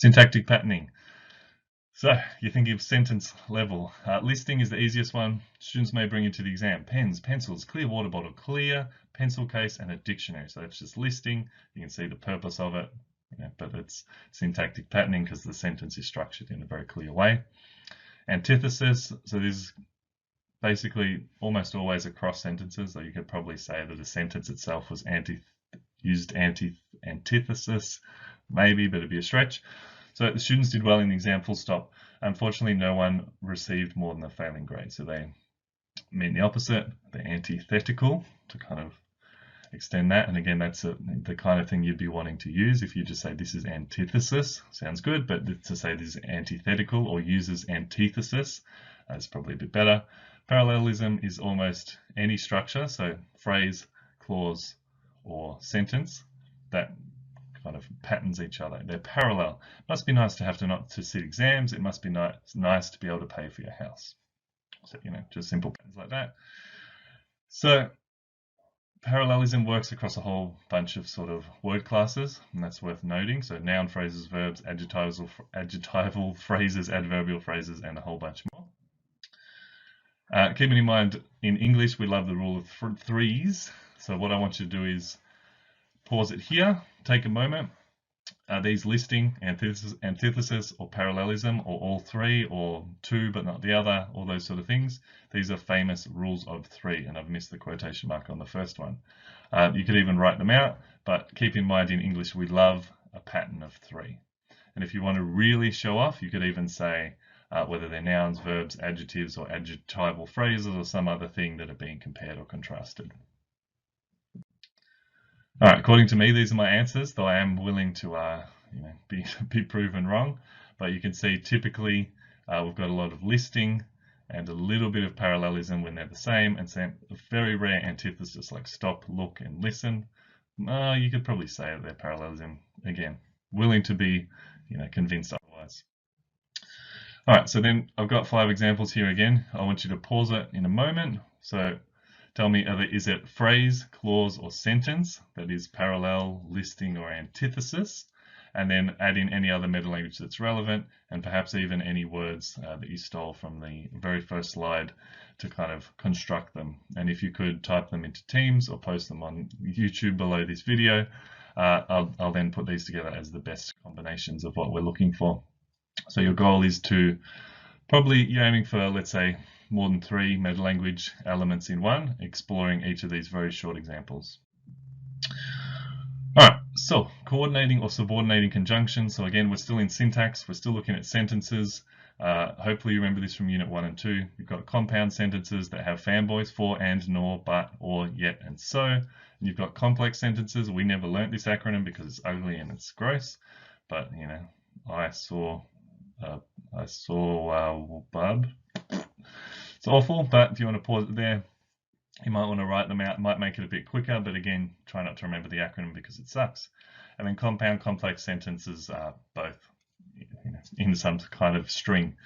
Syntactic patterning. So you think of sentence level. Listing is the easiest one. Students may bring into the exam pens, pencils, clear water bottle, clear pencil case, and a dictionary. So it's just listing. You can see the purpose of it, but it's syntactic patterning because the sentence is structured in a very clear way. Antithesis. So this is basically almost always across sentences. So you could probably say that a sentence itself was antithesis, maybe, but it'd be a stretch. So the students did well in the exam, full stop. Unfortunately, no one received more than a failing grade. So they mean the opposite, the antithetical, to kind of extend that. And again, that's the kind of thing you'd be wanting to use. If you just say this is antithesis, sounds good, but to say this is antithetical or uses antithesis, is probably a bit better. Parallelism is almost any structure, so phrase, clause, or sentence that kind of patterns each other. They're parallel. Must be nice to have not to sit exams. It must be nice to be able to pay for your house. So, just simple patterns like that. So parallelism works across a whole bunch of sort of word classes, and that's worth noting. So noun phrases, verbs, adjectival phrases, adverbial phrases, and a whole bunch more. Keeping in mind, in English, we love the rule of threes. So what I want you to do is pause it here, take a moment. Are these listing, antithesis, or parallelism, or all three, or two but not the other, all those sort of things? These are famous rules of three, and I've missed the quotation mark on the first one. You could even write them out, but keep in mind in English we love a pattern of three. And if you want to really show off, you could even say whether they're nouns, verbs, adjectives, or adjectival phrases, or some other thing that are being compared or contrasted. All right, according to me, these are my answers, though I am willing to be proven wrong. But you can see typically we've got a lot of listing and a little bit of parallelism when they're the same, and a very rare antithesis like stop, look, and listen. You could probably say that they're parallelism. Again, willing to be convinced otherwise. All right, so then I've got 5 examples here again. I want you to pause it in a moment. So tell me, is it phrase, clause, or sentence that is parallel, listing, or antithesis? And then add in any other meta language that's relevant, and perhaps even any words that you stole from the very first slide to kind of construct them. And if you could type them into Teams or post them on YouTube below this video, I'll then put these together as the best combinations of what we're looking for. So your goal is to you're aiming for, let's say, more than 3 meta language elements in one, exploring each of these very short examples. All right, so coordinating or subordinating conjunctions. So again, we're still in syntax. We're still looking at sentences. Hopefully you remember this from Unit 1 and 2. You've got compound sentences that have fanboys, for, and, nor, but, or, yet, and so. And you've got complex sentences. We never learnt this acronym because it's ugly and it's gross. But, I saw Bob. It's awful, but if you want to pause it there, you might want to write them out. It might make it a bit quicker, but again, try not to remember the acronym because it sucks. And then compound complex sentences are both in some kind of string.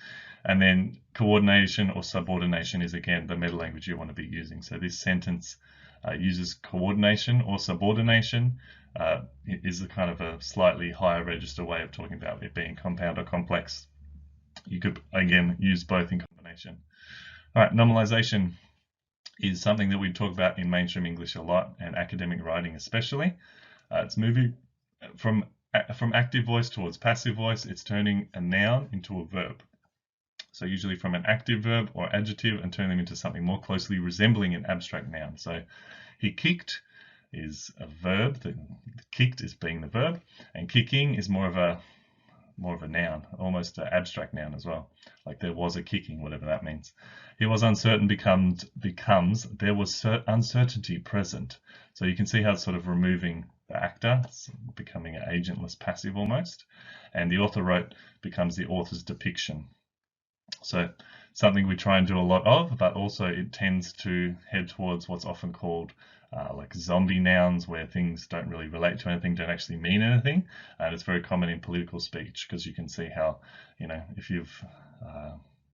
And then coordination or subordination is again the meta language you want to be using. So this sentence uses coordination or subordination. It is a kind of a slightly higher register way of talking about it being compound or complex. You could again use both in combination. All right, normalization is something that we talk about in mainstream English a lot and academic writing especially. It's moving from active voice towards passive voice. It's turning a noun into a verb. So usually from an active verb or adjective and turn them into something more closely resembling an abstract noun. So he kicked is a verb, kicked is being the verb, and kicking is more of a noun, almost an abstract noun as well. Like there was a kicking, whatever that means. He was uncertain becomes there was uncertainty present. So you can see how it's sort of removing the actor, it's becoming an agentless passive almost. And the author wrote becomes the author's depiction. So something we try and do a lot of, but also it tends to head towards what's often called like zombie nouns, where things don't really relate to anything, don't actually mean anything. And it's very common in political speech because you can see how, if you've